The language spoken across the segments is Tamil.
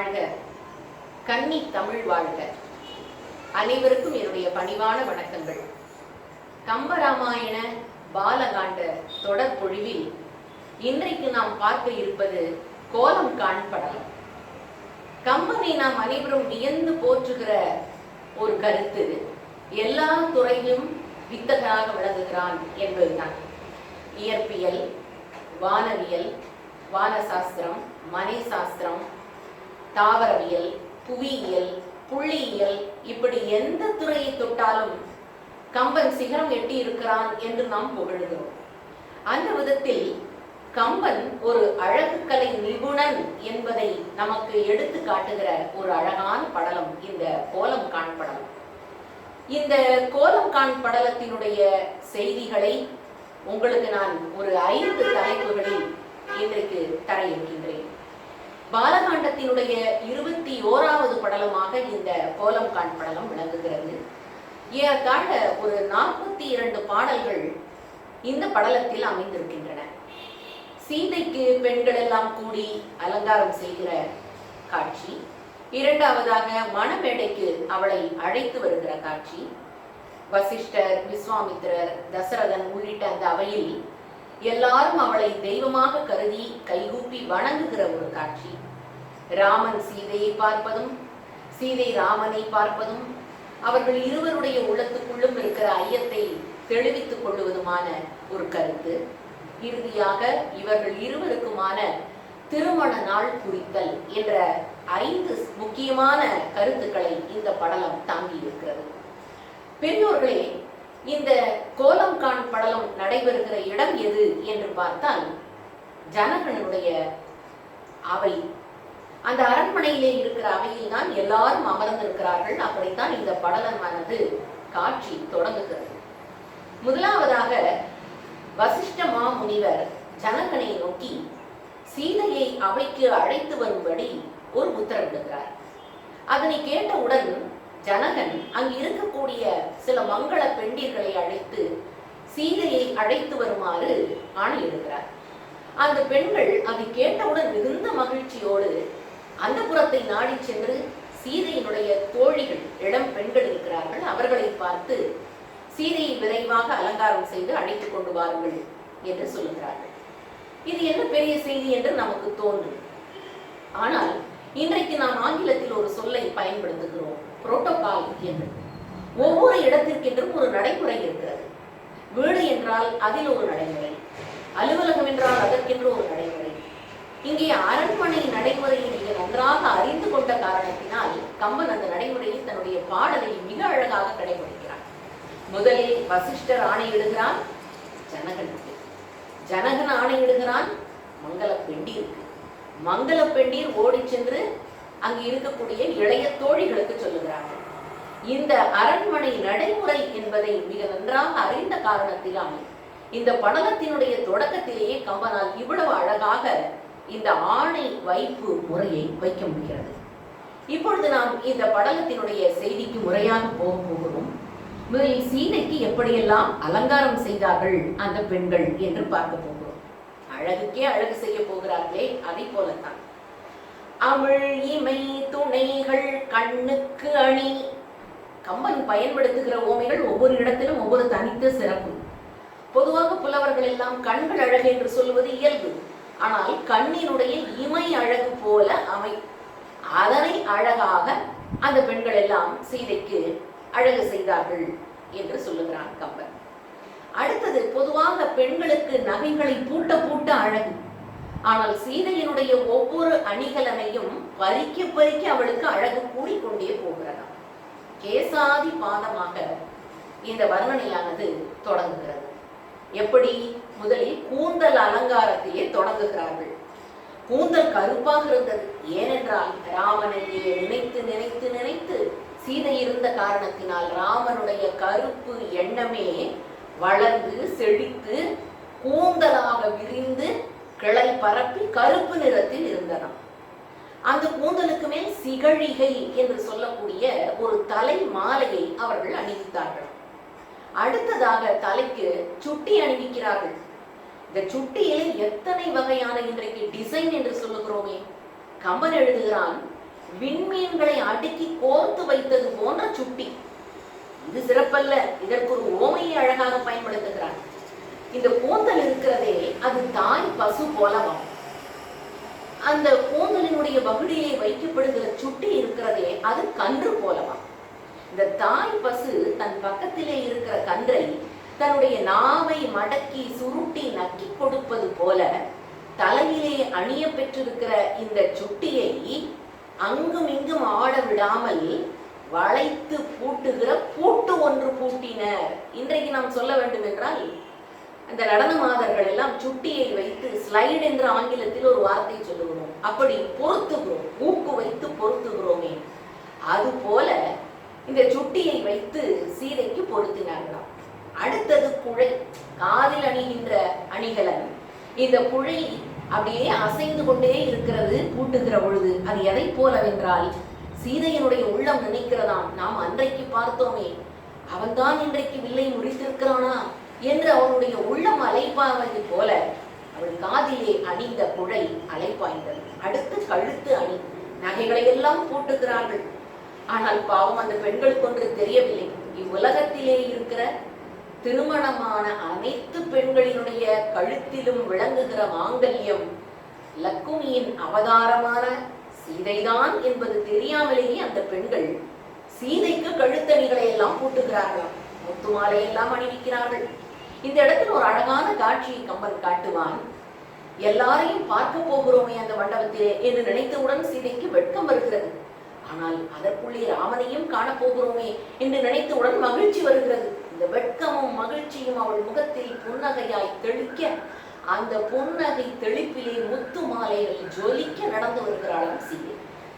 வாழ்க, கன்னி தமிழ் வாழ்க. அனைவருக்கும் என்னுடைய பணிவான வணக்கங்கள். கம்பராமாயண பாலகாண்ட தொடர் பொழிவில் இன்றைக்கு நாம் பார்க்க இருப்பது கோலம் காண் படலம். கம்பனை நாம் அனைவரும் வியந்து போற்றுகிற ஒரு கருத்து, எல்லா துறையிலும் வித்தகனாக விளங்குகிறான் என்பதுதான். இயற்பியல், வானவியல், வானசாஸ்திரம், மனை சாஸ்திரம், தாவரவியல், புவியியல், புள்ளியியல், இப்படி எந்த துறையை தொட்டாலும் கம்பன் சிகரம் எட்டி இருக்கிறான் என்று நாம் புகழுகிறோம். அந்த விதத்தில் கம்பன் ஒரு அழகுக்கலை நிபுணன் என்பதை நமக்கு எடுத்து காட்டுகிற ஒரு அழகான படலம் இந்த கோலம் காண் படலம். இந்த கோலம் காண் படலத்தினுடைய செய்திகளை உங்களுக்கு நான் ஒரு 5 தலைப்புகளில் இன்றைக்கு தர இருக்கின்றேன். பாலகாண்டத்தினுடைய 21வது படலமாக இந்த கோலம் காண் படலம் விளங்குகிறது. ஏறத்தாழ ஒரு 42 பாடல்கள் இந்த படலத்தில் அமைந்திருக்கின்றன. சீதைக்கு பெண்கள் எல்லாம் கூடி அலங்காரம் செய்கிற காட்சி, இரண்டாவதாக மணமேடைக்கு அவளை அழைத்து வருகிற காட்சி, வசிஷ்டர், விஸ்வாமித்திரர், தசரதன் உள்ளிட்ட அந்த அவையில் எல்லாரும் அவளை தெய்வமாக கருதி கைகூப்பி வணங்குகிற ஒரு காட்சி, ராமன் சீதையை பார்ப்பதும் சீதை ராமனை பார்ப்பதும் அவர்கள் இருவருடைய உள்ளத்துக்குள்ளும் இருக்கிற ஐயத்தை தெளிவித்துக் கொள்ளுவதுமான ஒரு கருத்து, இறுதியாக இவர்கள் இருவருக்குமான திருமண நாள் குறித்தல் என்ற 5 முக்கியமான கருத்துக்களை இந்த படலம் தாங்கி இருக்கிறது. பெரியோர்களே, இந்த கோலம் காண் படலம் நடைபெறுகிற இடம் எது என்று பார்த்தால் ஜனகனுடைய அவை. அந்த அரண்மனையிலே இருக்கிற அவையில் தான் எல்லாரும் அமர்ந்திருக்கிறார்கள். அப்படித்தான் இந்த படலமானது காட்சி தொடங்குகிறது. முதலாவதாக வசிஷ்ட மாமுனிவர் ஜனகனை நோக்கி சீதையை அவைக்கு அழைத்து வரும்படி ஒரு உத்தரவிடுகிறார். அதனை கேட்டவுடன் ஜனகன் அங்கு இருக்கக்கூடிய சில மங்கள பெண்டிர்களை அழைத்து சீதையை அழைத்து வருமாறு ஆணையிடுகிறார். அந்த பெண்கள் அதை கேட்டவுடன் மிகுந்த மகிழ்ச்சியோடு அந்த புறத்தை நாடி சென்று சீதையினுடைய தோழிகள், இளம் பெண்கள் இருக்கிறார்கள், அவர்களை பார்த்து சீதையை விரைவாக அலங்காரம் செய்து அழைத்துக் கொண்டு வாருங்கள் என்று சொல்லுகிறார்கள். இது என்ன பெரிய செய்தி என்று நமக்கு தோன்றும். ஆனால் இன்றைக்கு நாம் ஆங்கிலத்தில் ஒரு சொல்லை பயன்படுத்துகிறோம், புரோட்டோகால் என்று. ஒவ்வொரு இடத்திற்கென்றும் ஒரு நடைமுறை இருக்கிறது. வீடு என்றால் அதில் ஒரு நடைமுறை, அலுவலகம் என்றால் அதற்கென்று ஒரு நடைமுறை. இங்கே அரண்மனை நடைமுறையை மிக நன்றாக அறிந்து கொண்ட காரணத்தினால் கம்பன் அந்த நடைமுறையை தன்னுடைய பாடலில் மிக அழகாக கடைபிடிக்கிறார். முதலில் வசிஷ்டர் ஆணையிடுகிறான் ஜனகனுக்கு, ஜனகன் ஆணையிடுகிறான் மங்கள பெண்டீருக்கு, மங்கள பெண்டீர் ஓடி சென்று அங்கு இருக்கக்கூடிய இளைய தோழிகளுக்கு சொல்லுகிறார்கள். இந்த அரண்மனை நடைமுறை என்பதை மிக நன்றாக அறிந்த காரணத்தினால் இந்த படலத்தினுடைய தொடக்கத்திலேயே கம்பனால் இவ்வளவு அழகாக இந்த ஆணை வைப்பு முறையை வைக்க முடிகிறது. இப்பொழுது நாம் இந்த படலத்தினுடைய செய்திக்கு முறையாக போகிறோம். முதலில் சீதைக்கு எப்படியெல்லாம் அலங்காரம் செய்தார்கள் அந்த பெண்கள் என்று பார்க்க போகிறோம். அழகுக்கே அழகு செய்ய போகிறார்களே, அதை போலத்தான். அமிழ் இமை துணைகள் கண்ணுக்கு அணி. கம்பன் பயன்படுத்துகிற ஓமைகள் ஒவ்வொரு இடத்திலும் ஒவ்வொரு தனித்த சிறப்பு. பொதுவாக புலவர்கள் எல்லாம் கண்கள் அழகு என்று சொல்வது இயல்பு. ஆனால் கண்ணினுடைய இமை அழகு போல அதனை அழகாக அந்த பெண்கள் எல்லாம் சீதைக்கு அழகு செய்தார்கள் என்று சொல்லுகிறான் கம்பன். அடுத்தது, பொதுவாக பெண்களுக்கு நகைகளை பூட்ட பூட்ட அழகு. ஆனால் சீதையினுடைய ஒவ்வொரு அணிகலனையும் பறிக்க பறிக்க அவளுக்கு அழகு கூடிக்கொண்டே போகிறதா. கேசாதி பாதமாக இந்த வர்ணனையானது தொடங்குகிறது. எப்படி? முதலில் கூந்தல் அலங்காரத்தையே தொடங்குகிறார்கள். கூந்தல் கருப்பாக இருந்தது. ஏனென்றால் ராமனையே நினைத்து நினைத்து நினைத்து சீதை இருந்த காரணத்தினால் ராமனுடைய கருப்பு எண்ணமே வளர்ந்து செழித்து கூந்தலாக விரிந்து கிளை பரப்பி கருப்பு நிறத்தில் இருந்ததாம். அந்த கூந்தலுக்கு மேல் சிகழிகை என்று சொல்லக்கூடிய ஒரு தலை மாலையை அவர்கள் அணிவித்தார்கள். அடுத்ததாக தலைக்கு சுட்டி அணிவிக்கிறார்கள். இந்த சுட்டியிலே எத்தனை வகையான இன்றைக்கு டிசைன் என்று சொல்லுகிறோமே. கம்பன் எழுதுகிறான், விண்மீன்களை அடுக்கி கோர்த்து வைத்தது போன்ற சுட்டி. இது சிறப்பல்ல, இதற்கு ஒரு ஓமையை அழகாக பயன்படுத்துகிறார். இந்த கூந்தல் இருக்கிறதே அது தாய் பசு போலவாம். அந்த கூந்தலினுடைய வகுடியிலே வைக்கப்படுகிற சுட்டி இருக்கிறதே அது கன்று போலவாம். இந்த தாய் பசு தன் பக்கத்திலே இருக்கிற கன்றை தன்னுடைய நாவை மடக்கி சுருட்டி நக்கி கொடுப்பது போல தலையிலே அணிய பெற்றிருக்கிற இந்த சுட்டியை அங்கும் இங்கும் ஆட விடாமல் வளைத்து பூட்டுகிற பூட்டு ஒன்று பூட்டினர். இன்றைக்கு நாம் சொல்ல வேண்டும் என்றால், அந்த நடன மாதர்கள் எல்லாம் சுட்டியை வைத்து ஸ்லைடு என்ற ஆங்கிலத்தில் ஒரு வார்த்தை சொல்லுகிறோம், அப்படி பொருத்துகிறோம், ஊக்கு வைத்து பொருத்துகிறோமே, அது போல இந்த சுட்டியை வைத்து சீதைக்கு பொருத்தினார்களாம். அடுத்தது குழை, காதில் அணிகின்ற அணிகலன். இந்த குழை அப்படியே அசைந்து கொண்டே இருக்கிறது பூட்டுகிற பொழுது. அது எதை போலவென்றால், சீதையனுடைய உள்ளம் நினைக்கிறதாம், நாம் அன்றைக்கு பார்த்தோமே அவன்தான் இன்றைக்கு வில்லை முறித்திருக்கிறானா என்று அவனுடைய உள்ளம் அலைப்பாய்வது போல அவள் காதிலே அணிந்த குழை அலைப்பாய்ந்தது. அடுத்து கழுத்து அணி, நகைகளை எல்லாம் பூட்டுகிறார்கள். ஆனால் பாவம் அந்த பெண்களுக்கு ஒன்று தெரியவில்லை. இவ்வுலகத்திலே இருக்கிற திருமணமான அனைத்து பெண்களினுடைய கழுத்திலும் விளங்குகிற மாங்கல்யம் லக்குமியின் அவதாரமான சீதைதான் என்பது தெரியாமலேயே அந்த பெண்கள் சீதைக்கு கழுத்தணிகளை எல்லாம் பூட்டுகிறார்களாம், முத்து மாலை எல்லாம் அணிவிக்கிறார்கள். இந்த இடத்தில் ஒரு அழகான காட்சியை கம்பன் காட்டுவான். எல்லாரையும் பார்க்க போகிறோமே அந்த மண்டபத்திலே என்று நினைத்தவுடன் சீதைக்கு வெட்கம் வருகிறது. ஆனால் அதற்குள்ளே ராமனையும் காணப்போகிறோமே என்று நினைத்தவுடன் மகிழ்ச்சி வருகிறது. இந்த வெட்கமும் மகிழ்ச்சியும் அவள் முகத்தில் புன்னகையாய் தெளிக்க, அந்த புன்னகை தெளிப்பிலே முத்து மாலைகள் ஜொலிக்க நடந்து வருகிறாளாம் சீதை.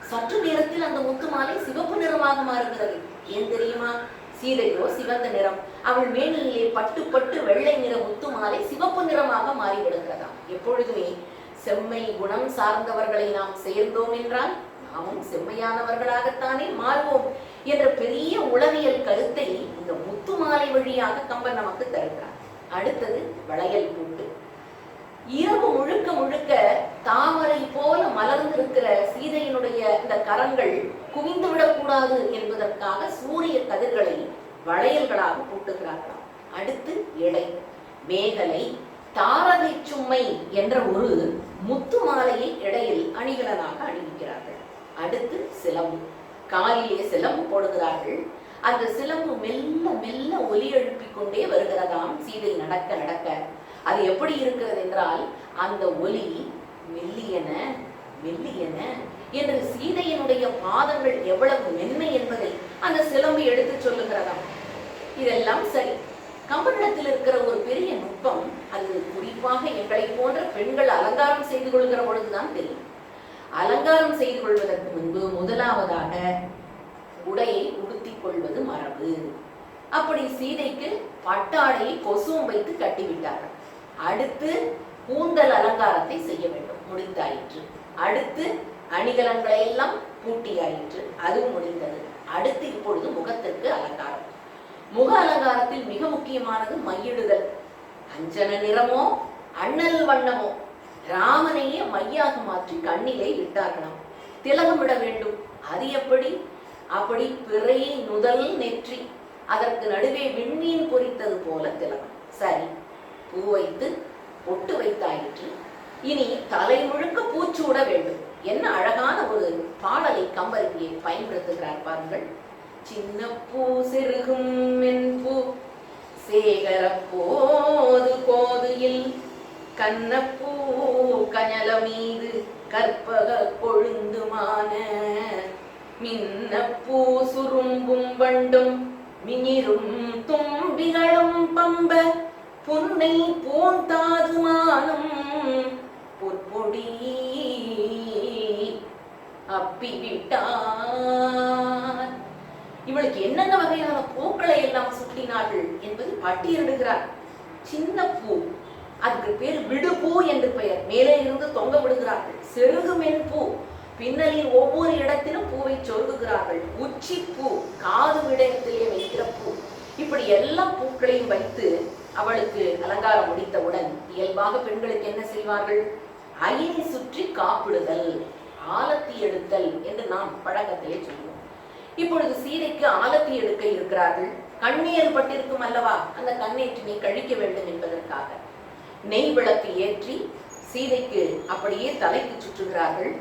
சற்று நேரத்தில் அந்த முத்து மாலை சிவப்பு நிறமாக மாறுகிறது. ஏன் தெரியுமா? சீதையோ சிவந்த நிறம், அவள் மேனியிலே பட்டு பட்டு வெள்ளை நிற முத்து மாலை சிவப்பு நிறமாக மாறிவிடுகிறதாம். எப்பொழுதுமே செம்மை குணம் சார்ந்தவர்களை நாம் சேர்ந்தோம் என்றால் நாமும் செம்மையானவர்களாகத்தானே மாறுவோம் என்ற பெரிய உளவியல் கருத்தை இந்த முத்து மாலை வழியாக கம்பன் நமக்கு தருகிறார். அடுத்தது வளையல் பூட்டு. இரவு முழுக்க முழுக்க தாமரை போல மலர்ந்திருக்கிற சீதையினுடைய இந்த கரங்கள் குவிந்து விடக்கூடாது என்பதற்காக சூரிய கதிர்களை வளையல்களாக பூட்டுகிறார்களாம். அடுத்து எடை, மேகலை, தாரகை சும்மை என்ற ஒரு முத்து மாலையை இடையில் அணிகலனாக அணிவிக்கிறார்கள். அடுத்து சிலம்பு, காலிலே சிலம்பு போடுகிறார்கள். அந்த சிலம்பு மெல்ல மெல்ல ஒலி எழுப்பிக் கொண்டே வருகிறதாம் சீதை நடக்க நடக்க. அது எப்படி இருக்கிறது என்றால், அந்த ஒலி மெல்லியன மெல்லியன என்று சீதையினுடைய பாதங்கள் எவ்வளவு மென்மை என்பதை அந்த சிலம்பு எடுத்து சொல்லுகிறதாம். இதெல்லாம் சரி, கம்பனிடத்தில் இருக்கிற ஒரு பெரிய நுட்பம், அது குறிப்பாக எங்களை போன்ற பெண்கள் அலங்காரம் செய்து கொள்கிற பொழுதுதான் தெரியும். அலங்காரம் செய்து கொள்வதற்கு முன்பு முதலாவதாக உடையை உடுத்திக் கொள்வது மரபு. அப்படி சீதைக்கு பட்டாடையை கொசுவும் வைத்து கட்டிவிட்டார்கள். அடுத்து கூந்தல் அலங்காரத்தை செய்ய வேண்டும், முடிந்தாயிற்று. அடுத்து அணிகலன்களை எல்லாம் பூட்டியாயிற்று, அதுவும் முடிந்தது. அடுத்து இப்பொழுது முகத்திற்கு அலங்காரம். முக அலங்காரத்தில் மிக முக்கியமானது மையிடுதல். அஞ்சன நிறமோ அண்ணல் வண்ணமோ ராமனையே மையாக மாற்றி கண்ணிலே இட்டார்களாம். திலகமிட வேண்டும். அது எப்படி? அப்படி பிறையை நுதல் நெற்றி, அதற்கு நடுவே விண்மீன் பொறித்தது போல திலகம். சரி, பூ வைத்து பொட்டு வைத்தாயிற்று. இனி தலை முழுக்க பூச்சூட வேண்டும். என்ன அழகான ஒரு பாடலை கம்பர் இங்கே பயன்படுத்துகிறார் பாருங்கள். சின்ன பூ செருகும் மென்பூ சேகர போது கோதுயில் கண்ணப்பூ கஞல மீது கற்பக கொழுந்துமான மின்னப்பூ சுரும்பும் வண்டும் மினிரும் தும்பிகளும் பம்ப புன்னை பூந்தாதுமானும் பொற்பொடி அப்பிவிட்டார். இவளுக்கு என்னென்ன வகையான பூக்களை எல்லாம் சுட்டினார்கள் என்பது பட்டியலிடுகிறார். சின்ன பூ, அதுக்கு பேர் விடுபூ என்று பெயர், மேலே இருந்து தொங்க விடுகிறார்கள். செருகுமென் பூ, பின்னலில் ஒவ்வொரு இடத்திலும் பூவை சொருகுகிறார்கள். உச்சி பூ, காது விடயத்திலே வைக்கிற பூ. இப்படி எல்லா பூக்களையும் வைத்து அவளுக்கு அலங்காரம் முடித்தவுடன் இயல்பாக பெண்களுக்கு என்ன செய்வார்கள்? அயினை சுற்றி காப்பிடுதல். ஆலத்தி எடுத்தல் என்று நாம் பழக்கத்திலே சொல்லுவோம். இப்பொழுது சீதைக்கு ஆலத்தி எடுக்க இருக்கிறார்கள். கண்ணீர் பட்டிருக்கும் அல்லவா, அந்த கண்ணேற்றினை கழிக்க வேண்டும் என்பதற்காக நெய் விளக்கு ஏற்றி சீதைக்கு அப்படியே தலைக்கு சுற்றுகிறார்கள்.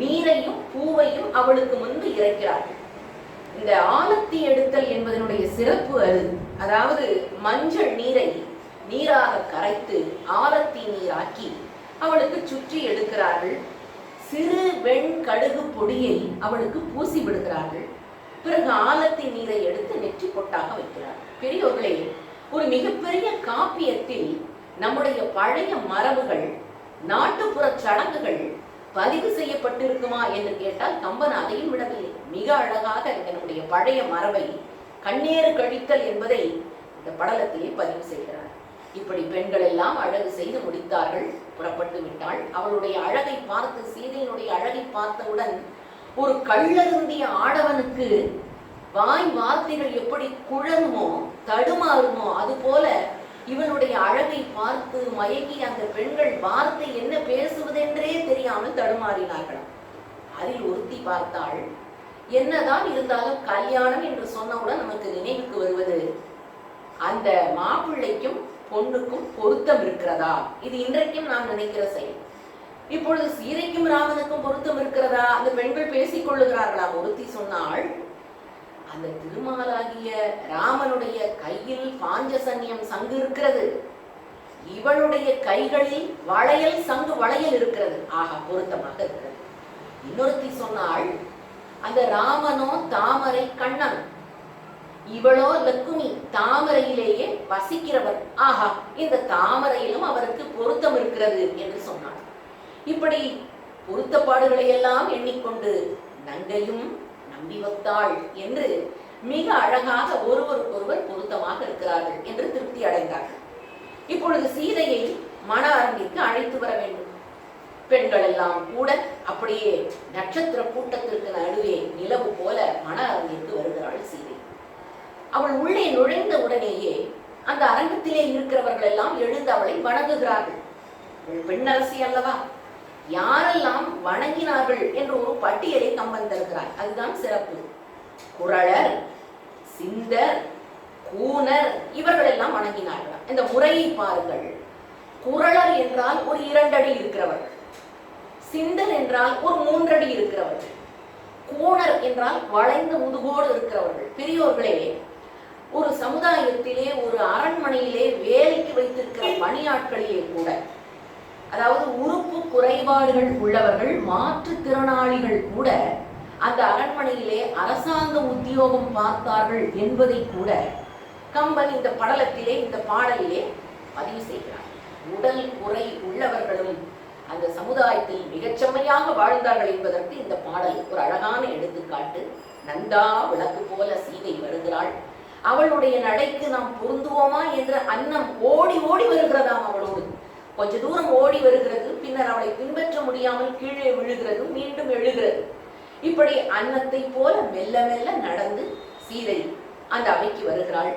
நீரையும் பூவையும் அவளுக்கு முன்பு இறைக்கிறார்கள். இந்த ஆலத்தி எடுத்தல் என்பதனுடைய சிறப்பு அது. அதாவது மஞ்சள் நீரை நீராக கரைத்து ஆலத்தி நீராக்கி அவளுக்கு சுற்றி எடுக்கிறார்கள். சிறு வெண் கடுகு பொடியை அவளுக்கு பூசி விடுகிறார்கள். பிறகு ஆலத்தி நீரை எடுத்து நெற்றி பொட்டாக வைக்கிறார்கள். பெரியோர்களே, ஒரு மிகப்பெரிய காப்பியத்தில் நம்முடைய பழைய மரபுகள், நாட்டுப்புற சடங்குகள் பதிவு செய்யப்பட்டிருக்குமா என்று கேட்டால் கம்பன் அதையும் விடவில்லை. மிக அழகாக நம்முடைய பழைய மரபை கண்ணீர் கழித்தல் என்பதை இந்த படலத்திலே பதிவு செய்கிறார். இப்படி பெண்கள் எல்லாம் அழகு செய்து முடித்தார்கள். புறப்பட்டு விட்டாள். அவளுடைய அழகை பார்த்து, சீதையினுடைய அழகை பார்த்தவுடன் ஒரு கள்ளருந்திய ஆடவனுக்கு வாய் வார்த்தைகள் எப்படி குழலுமோ தடுமாறுமோ அதுபோல இவனுடைய அழகை பார்த்து மயங்கி அந்த பெண்கள் வார்த்தை என்ன பேசுவதென்றே தெரியாமல் தடுமாறினார்களாம். அதில் ஒருத்தி பார்த்தாள். என்னதான் இருந்தாலும் கல்யாணம் என்று சொன்னவுடன் நமக்கு நினைவுக்கு வருவது அந்த மாப்பிள்ளைக்கும் பொண்ணுக்கும் பொருத்தம் இருக்கிறதா? இது இன்றைக்கும் நாம் நினைக்கிற செயல். இப்பொழுது சீதைக்கும் ராமனுக்கும் பொருத்தம் இருக்கிறதா? அந்த பெண்கள் பேசிக் கொள்ளுகிறார்களா? ஒருத்தி சொன்னாள், அந்த திருமாலாகிய ராமனுடைய கையில் பாஞ்சசன்யம் சங்கு இருக்கிறது, இவளுடைய கைகளில் வளையல் சங்கு வளையல் இருக்கிறது. ஆகா, பொருத்தமாக இருக்கிறது. இன்னொருத்தி சொன்னாள், அந்த ராமனோ தாமரை கண்ணன், இவளோ லக்குமி தாமரையிலேயே வசிக்கிறவர். ஆஹா, இந்த தாமரையிலும் அவருக்கு பொருத்தம் இருக்கிறது என்று சொன்னாள். இப்படி பொருத்தப்பாடுகளை எல்லாம் எண்ணிக்கொண்டு நங்கையும் நம்பி வந்தாள் என்று மிக அழகாக ஒருவருக்கொருவர் பொருத்தமாக இருக்கிறார்கள் என்று திருப்தி அடைந்தார்கள். இப்பொழுது சீதையை மண அரங்கிற்கு அழைத்து வர வேண்டும். பெண்கள் எல்லாம் கூட அப்படியே நட்சத்திர கூட்டத்திற்கு நடுவே நிலவு போல மண அரங்கிற்கு வருகிறாள் சீதை. அவள் உள்ளே நுழைந்த உடனேயே அந்த அரங்கத்திலே இருக்கிறவர்கள் எல்லாம் எழுந்து அவளை வணங்குகிறார்கள். பெண்ணரசி அல்லவா, யாரெல்லாம் வணங்கினார்கள் என்று ஒரு பட்டியலை கம்பன் தருகிறார். அதுதான் சிறப்பு. குறளர், சிந்தர், கூனர் இவர்கள் எல்லாம் வணங்கினார்களாம். இந்த முறையை பாருங்கள். குறளர் என்றால் ஒரு 2 அடி இருக்கிறவர்கள், சிந்தர் என்றால் ஒரு 3 அடி இருக்கிறவர்கள், கூனர் என்றால் வளைந்த முதுகோடு இருக்கிறவர்கள். பெரியோர்களே, ஒரு சமுதாயத்திலே ஒரு அரண்மனையிலே வேலைக்கு வைத்திருக்கிற பணியாட்களிலே கூட, அதாவது உறுப்பு குறைபாடுகள் உள்ளவர்கள், மாற்றுத்திறனாளிகள் கூட அந்த அரண்மனையிலே அரசாங்க உத்தியோகம் பார்த்தார்கள் என்பதை கூட கம்பன் இந்த படலத்திலே, இந்த பாடலிலே பதிவு செய்கிறார். உடல் குறை உள்ளவர்களும் அந்த சமுதாயத்தில் மிகச்செம்மையாக வாழ்ந்தார்கள் என்பதற்கு இந்த பாடல் ஒரு அழகான எடுத்துக்காட்டு. நந்தா விளக்கு போல சீதை வருகிறாள். அவளுடைய நடைக்கு நாம் பொருந்துவோமா என்ற அன்னம் ஓடி ஓடி வருகிறதாம். அவளோடு கொஞ்ச தூரம் ஓடி வருகிறது, பின்னர் அவளை பின்பற்ற முடியாமல் கீழே விழுகிறது, மீண்டும் எழுகிறது. இப்படி அன்னத்தை போல மெல்ல மெல்ல நடந்து சீதை அந்த அவைக்கு வருகிறாள்.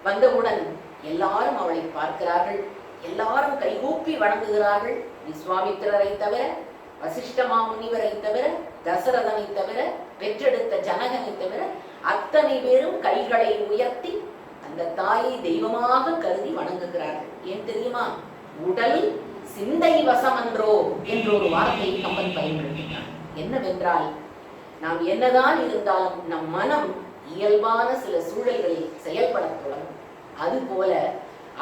வந்தவுடன் எல்லாரும் அவளை பார்க்கிறார்கள். எல்லாரும் கைகூப்பி வணங்குகிறார்கள். விஸ்வாமித்திரரை தவிர, வசிஷ்ட மாமுனிவரை தவிர, தசரதனை தவிர, பெற்றெடுத்த ஜனகனை தவிர அத்தனை பேரும் கைகளை உயர்த்தி அந்த தாயை தெய்வமாக கருதி வணங்குகிறார்கள். ஏன் தெரியுமா? உடல் சிந்தை வசமன்றோ என்ற ஒரு வார்த்தையை கம்பன் பயன்படுத்தினார். என்னவென்றால், நாம் என்னதான் இருந்தாலும் நம் மனம் இயல்பான சில சூழல்களில் செயல்பட தொடங்கும். அதுபோல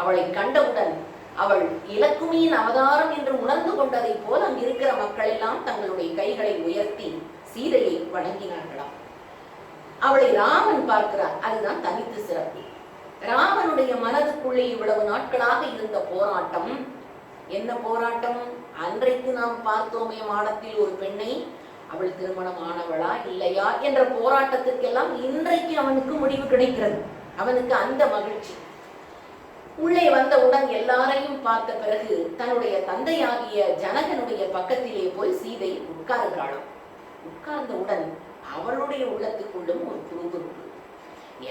அவளை கண்டவுடன் அவள் இலக்குமியின் அவதாரம் என்று உணர்ந்து கொண்டதை போல அங்கு இருக்கிற மக்கள் எல்லாம் தங்களுடைய கைகளை உயர்த்தி சீதையை வணங்கினார்களாம். அவளை ராமன் பார்க்கிறார். அதுதான் தனித்து சிறப்பு. ராமனுடைய மனதுக்குள்ளே இவ்வளவு நாட்களாக இருந்த போராட்டம் என்ன போராட்டம்? அன்றைக்கு நாம் பார்த்தோமே மாடத்தில் ஒரு பெண்ணை, அவள் திருமணம் ஆனவளா இல்லையா என்ற போராட்டத்திற்கெல்லாம் இன்றைக்கு அவனுக்கு முடிவு கிடைக்கிறது. அவனுக்கு அந்த மகிழ்ச்சி. உள்ளே வந்தவுடன் எல்லாரையும் பார்த்த பிறகு தன்னுடைய தந்தையாகிய ஜனகனுடைய பக்கத்திலே போய் சீதை உட்கார்கிறாளாம். உட்கார்ந்தவுடன் அவளுடைய உள்ளத்துக்குள்ளும் ஒரு குறுகுறுப்பு.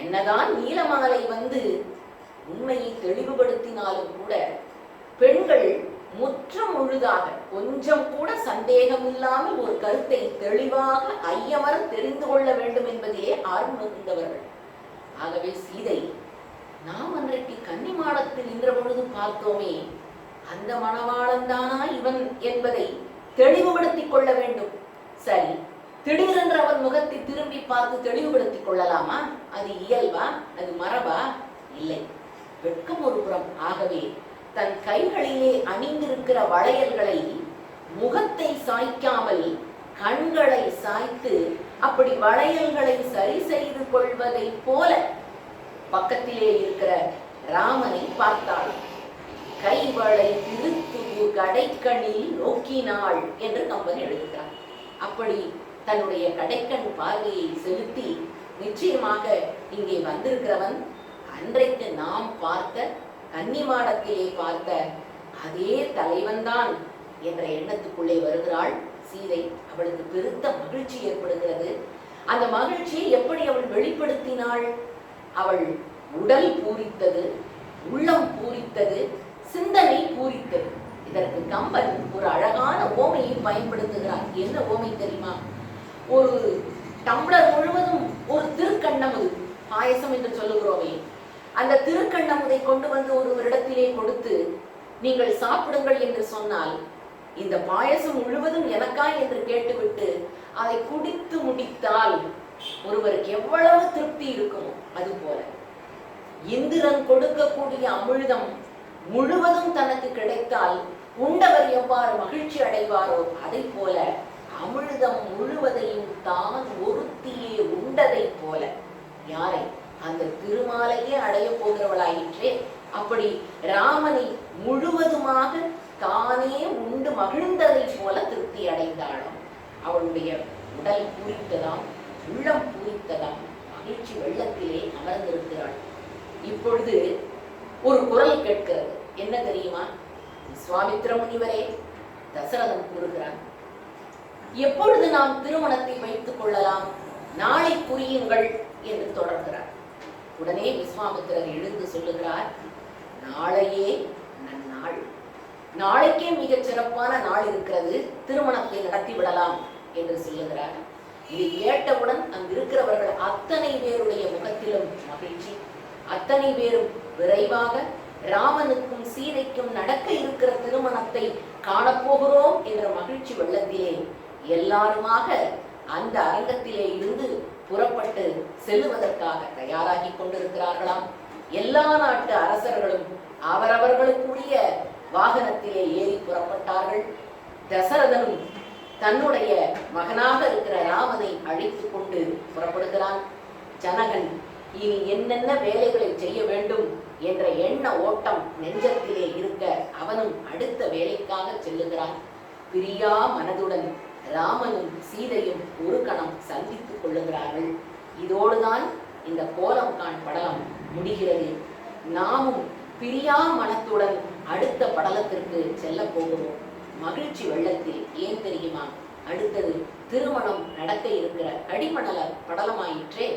என்னதான் நீலமாலை வந்து உண்மையை தெளிவுபடுத்தினாலும் கூட பெண்கள் முற்றம் முழுதாக கொஞ்சம் கூட சந்தேகம் இல்லாமல் ஒரு கருத்தை தெளிவாக ஐயமர தெரிந்து கொள்ள வேண்டும் என்பதே ஆர்வம் மிகுந்தவர்கள். ஆகவே சீதை நாம் அன்றைக்கு கன்னிமாடத்தில் நின்ற பொழுது பார்த்தோமே, அந்த மணவாளன் தானா இவன் என்பதை தெளிவுபடுத்திக் கொள்ள வேண்டும். சரி, திடீரென்று அவன் முகத்தை திரும்பி பார்த்து தெளிவுபடுத்திக் கொள்ளலாமா? அது இயல்பா? அது மரபா? இல்லை, வெட்கம் ஒரு புறம். ஆகவே தன் கைகளிலே அணிந்திருக்கிற வளையல்களை முகத்தை சாய்க்காமல் கண்களை சாய்த்து அப்படி வளையல்களை சரி செய்து கொள்வதை போல பக்கத்திலே இருக்கிற ராமனை பார்த்தாள். கைவளை திருத்துவு கடைக்கண்ணில் நோக்கினாள் என்று கம்பன் எழுதுகிறார். அப்படி தன்னுடைய கடைக்கண் பார்வையை செலுத்தி நிச்சயமாக இங்கே வந்திருக்கிறவன் அன்றைக்கு நாம் பார்த்த கன்னிமாடத்திலே பார்த்த அதே தலைவன்தான் என்ற எண்ணத்துக்குள்ளே வருகிறாள் சீதை. அவளுக்கு பெருத்த மகிழ்ச்சி ஏற்படுகிறது. அந்த மகிழ்ச்சியை எப்படி அவள் வெளிப்படுத்தினாள்? அவள் உடல் பூரித்தது, உள்ளம் பூரித்தது, சிந்தனை பூரித்தது. இதற்கு கம்பன் ஒரு அழகான ஓமையை பயன்படுத்துகிறார். என்ன ஓமை தெரியுமா? ஒரு டம்ளர் முழுவதும் ஒரு திருக்கண்ணமுது, பாயசம் என்று சொல்லுகிறோமே, அந்த திருக்கண்ணமுதை கொண்டு வந்து ஒருவரிடத்திலே கொடுத்து நீங்கள் சாப்பிடுங்கள் என்று சொன்னால், இந்த பாயசம் முழுவதும் எனக்கா என்று கேட்டுவிட்டு அதை குடித்து முடித்தால் ஒருவருக்கு எவ்வளவு திருப்தி இருக்குமோ அதுபோல இந்திரன் கொடுக்கக்கூடிய அமிழ்தம் முழுவதும் தனக்கு கிடைத்தால் உண்டவர் எவ்வாறு மகிழ்ச்சி அடைவாரோ அதை போல அமிழ்தம் முழுவதையும் தான் ஒருத்தியே உண்டதை போல யாரை? அந்த திருமாலையே அடைய போகிறவளாயிற்றே. அப்படி ராமனை முழுவதுமாக தானே உண்டு மகிழ்ந்ததை போல திருப்தி அடைந்தாலும் அவளுடைய உடல் பூரித்ததாம், உள்ளம் பூரித்ததாம், மகிழ்ச்சி வெள்ளத்திலே அமர்ந்திருக்கிறாள். இப்பொழுது ஒரு குரல் கேட்கிறது. என்ன தெரியுமா? விஸ்வாமித்திர முனிவரே, தசரதன் கூறுகிறான், எப்பொழுது நாம் திருமணத்தை வைத்துக் கொள்ளலாம்? நாளை புரியுங்கள் என்று தொடர்கிறார். உடனே விஸ்வாமித்திரர் எழுந்து சொல்லுகிறார், நாளையே நன்னாள், நாளைக்கே மிகச் சிறப்பான நாள் இருக்கிறது, திருமணத்தை நடத்தி விடலாம் என்று சொல்லுகிறார். இதை கேட்டவுடன் அங்கிருக்கிறவர்கள் அத்தனை பேருடைய முகத்திலும் மகிழ்ச்சி. அத்தனை பேரும் விரைவாக ராமனுக்கும் சீதைக்கும் நடக்க இருக்கிற திருமணத்தை காணப்போகிறோம் என்ற மகிழ்ச்சி வெள்ளத்திலே எல்லாருமாக அந்த அரங்கத்திலே இருந்து புறப்பட்டு செல்லுவதற்காக தயாராகி கொண்டிருக்கிறார்களாம். எல்லா நாட்டு அரசர்களும் அவரவர்களுக்குரிய வாகனத்திலே ஏறி புறப்பட்டார்கள். தசரதனும் தன்னுடைய மகனாக இருக்கிற ராமனை அழைத்து கொண்டு புறப்படுகிறான். ஜனகன் இனி என்னென்ன வேலைகளை செய்ய வேண்டும் என்ற எண்ண ஓட்டம் நெஞ்சத்திலே இருக்க அவனும் அடுத்த வேலைக்காக செல்லுகிறான். பிரியா மனதுடன் ராமனும் சீதையும் ஒரு கணம் சந்தித்துக் கொள்ளுகிறார்கள். இதோடுதான் இந்த கோலம்காண் படலம் முடிகிறது. நாமும் பிரியா மனத்துடன் அடுத்த படலத்திற்கு செல்ல போகிறோம். மகிழ்ச்சி வெள்ளத்தில். ஏன் தெரியுமா? அடுத்தது திருமணம் நடக்க இருக்கிற அடிமணல படலமாயிற்றே.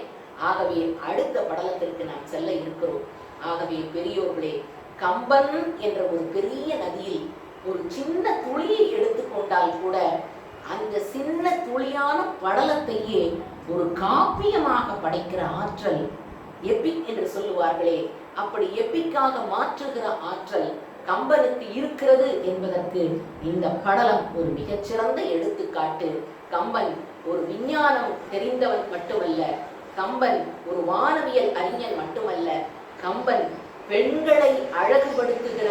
ஆகவே அடுத்த படலத்திற்கு நாம் செல்ல இருக்கிறோம். ஆகவே பெரியோர்களே, கம்பன் என்ற ஒரு பெரிய நதியில் ஒரு சின்ன துளியை எடுத்துக்கொண்டால் கூட அந்த சின்ன துளியான படலத்தையே ஒரு காப்பியமாக படைக்கிற ஆற்றல், எபிக் என்று சொல்லுவார்களே, அப்படி எபிக்காக மாற்றுகிற ஆற்றல் கம்பனுக்கு இருக்கிறது என்பதற்கு இந்த படலம் ஒரு மிகச்சிறந்த எடுத்துக்காட்டு. கம்பன் ஒரு விஞ்ஞானம் தெரிந்தவன் மட்டுமல்ல, கம்பன் ஒரு வானவியல் அறிஞன் மட்டுமல்ல, கம்பன் பெண்களை அழகுபடுத்துகிற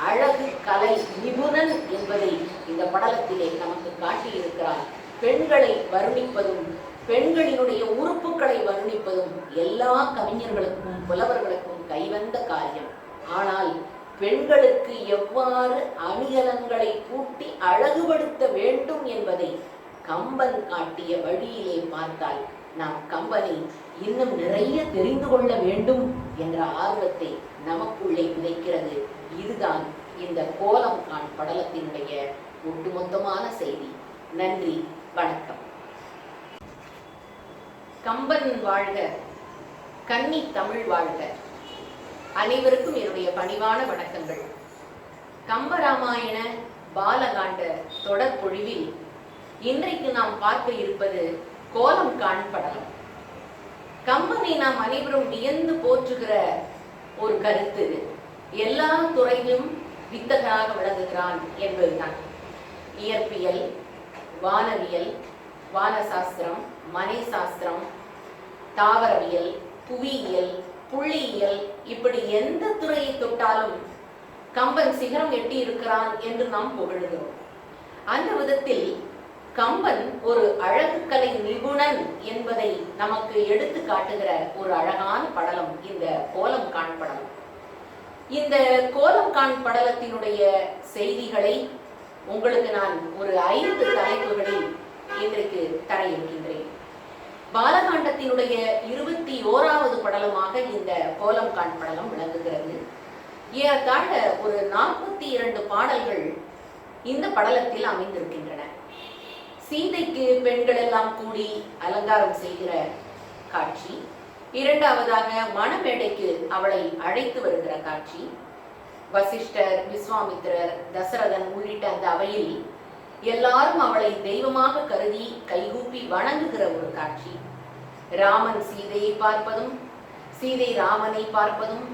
அழகு கலை நிபுணன் என்பதை இந்த படலத்திலே நமக்கு காட்டியிருக்கிறார். பெண்களை வர்ணிப்பதும் பெண்களினுடைய உறுப்புகளை வர்ணிப்பதும் எல்லா கவிஞர்களுக்கும் புலவர்களுக்கும் கைவந்த காரியம். ஆனால் பெண்களுக்கு எவ்வாறு அணிகலன்களை பூட்டி அழகுபடுத்த வேண்டும் என்பதை கம்பன் காட்டிய வழியிலே பார்த்தால் நாம் கம்பனை இன்னும் நிறைய தெரிந்து கொள்ள வேண்டும் என்ற ஆர்வத்தை நமக்குள்ளே விதைக்கிறது. இதுதான் இந்த கோலம்காண் படலத்தினுடைய ஒட்டுமொத்தமான செய்தி. நன்றி, வணக்கம். கம்பன் வாழ்க, கன்னி தமிழ் வாழ்க. அனைவருக்கும் என்னுடைய பணிவான வணக்கங்கள். கம்பராமாயண பாலகாண்ட தொடர் பொழிவில் இன்றைக்கு நாம் பார்க்க இருப்பது கோலம் காண் படலம். கம்பனை நாம் அனைவரும் வியந்து போற்றுகிற ஒரு கருத்து, எல்லா துறையிலும் வித்தகராக விளங்குகிறான் என்பதுதான். இயற்பியல், வானவியல், வானசாஸ்திரம், மனை சாஸ்திரம், தாவரவியல், புவியியல், புள்ளியியல், இப்படி எந்த துறையை தொட்டாலும் கம்பன் சிகரம் எட்டி இருக்கிறான் என்று நாம் புகழுகிறோம். அந்த விதத்தில் கம்பன் ஒரு அழகு கலை நிபுணன் என்பதை நமக்கு எடுத்து காட்டுகிற ஒரு அழகான படலம் இந்த கோலம் காண் படலம். இந்த கோலம் காண் படலத்தினுடைய செய்திகளை உங்களுக்கு நான் ஒரு 5 தலைப்புகளில் இன்றைக்கு தர இருக்கின்றேன். பாலகாண்டத்தினுடைய 21வது படலமாக இந்த கோலம் காண் படலம் விளங்குகிறது. ஏறத்தாழ ஒரு 42 பாடல்கள் இந்த படலத்தில் அமைந்திருக்கின்றன. சீதைக்கு பெண்கள் எல்லாம் கூடி அலங்காரம் செய்கிற காட்சி, இரண்டாவதாக மணமேடைக்கு அவளை அழைத்து வருகிற காட்சி, வசிஷ்டர், விஸ்வாமித்திரர், தசரதன் உள்ளிட்ட அந்த அவையில் எல்லாரும் அவளை தெய்வமாக கருதி கைகூப்பி வணங்குகிற ஒரு காட்சி, ராமன் சீதையை பார்ப்பதும் சீதை ராமனை பார்ப்பதும்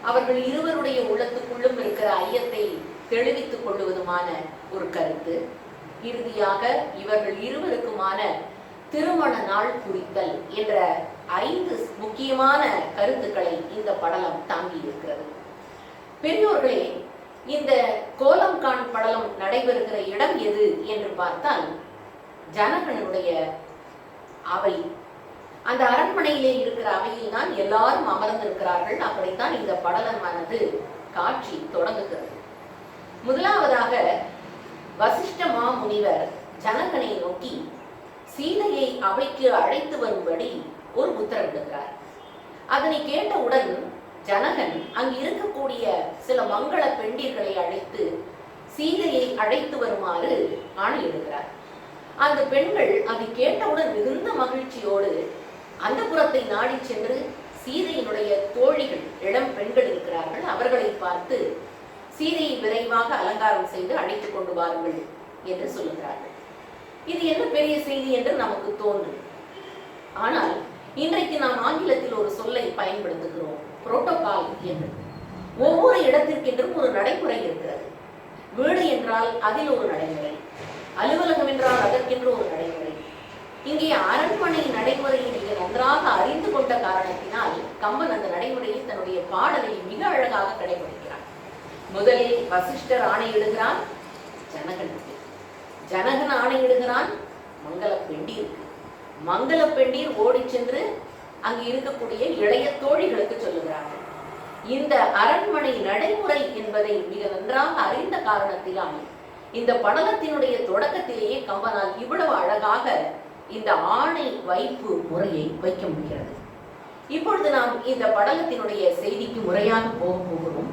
அவர்கள் இருவருடைய உள்ளத்துக்குள்ளும் இருக்கிற ஐயத்தை தெளிவித்துக் கொள்வதுமான ஒரு கருத்து, இறுதியாக இவர்கள் இருவருக்குமான திருமண நாள் குறித்தல் என்ற 5 முக்கியமான கருத்துக்களை இந்த படலம் தாங்கி இருக்கிறது. பெரியோர்களே, இந்த கோலம் காண் படலம் நடைபெறுகிற இடம் எது என்று பார்த்தால் ஜனகனுடைய அவை. அந்த அரண்மனையிலே இருக்கிற அவையில் தான் எல்லாரும் அமர்ந்திருக்கிறார்கள். அப்படித்தான் இந்த படலமானது காட்சி தொடங்குகிறது. முதலாவதாக வசிஷ்ட மாமுனிவர் ஜனகனை நோக்கி சீதையை அவைக்கு அழைத்து வரும்படி ஒரு உத்தரவிடுகிறார். அதனை கேட்டவுடன் ஜனகன் அங்கு இருக்கக்கூடிய சில மங்கள பெண்டிர்களை அழைத்து சீதையை அழைத்து வருமாறு ஆணையிடுகிறார். அந்த பெண்கள் அதை கேட்டவுடன் மிகுந்த மகிழ்ச்சியோடு அந்த புறத்தை நாடி சென்று சீதையினுடைய தோழிகள், இளம் பெண்கள் இருக்கிறார்கள், அவர்களை பார்த்து சீதையை விரைவாக அலங்காரம் செய்து அழைத்துக் கொண்டு வாருங்கள் என்று சொல்லுகிறார்கள். இது என்ன பெரிய செய்தி என்று நமக்கு தோன்றும். ஆனால் இன்றைக்கு நாம் ஆங்கிலத்தில் ஒரு சொல்லை பயன்படுத்துகிறோம், புரோட்டோகால் என்று. ஒவ்வொரு இடத்திற்கென்றும் ஒரு நடைமுறை இருக்கிறது. வீடு என்றால் அதில் ஒரு நடைமுறை, அலுவலகம் என்றால் அதற்கென்று ஒரு நடைமுறை. இங்கே அரண்மனை நடைமுறையை மிக நன்றாக அறிந்து கொண்ட காரணத்தினால் கம்பன் அந்த நடைமுறையை தன்னுடைய பாடலில் மிக அழகாக கடைபிடிக்கிறான். முதலில் வசிஷ்டர் ஆணையிடுகிறான் ஜனகனுக்கு, ஜனகன் ஆணையிடுகிறான் மங்கள பெண்டீருக்கு, மங்கள பெண்டீர் ஓடி சென்று அங்கு இருக்கக்கூடிய இளைய தோழிகளுக்கு சொல்லுகிறார்கள். இந்த அரண்மனை நடைமுறை என்பதை மிக நன்றாக அறிந்த காரணத்தினால் இந்த படலத்தினுடைய தொடக்கத்திலேயே கம்பனால் இவ்வளவு அழகாக இந்த ஆணை வைப்பு முறையை வைக்க முடிகிறது. இப்பொழுது நாம் இந்த படலத்தினுடைய செய்திக்கு முறையாக போகிறோம்.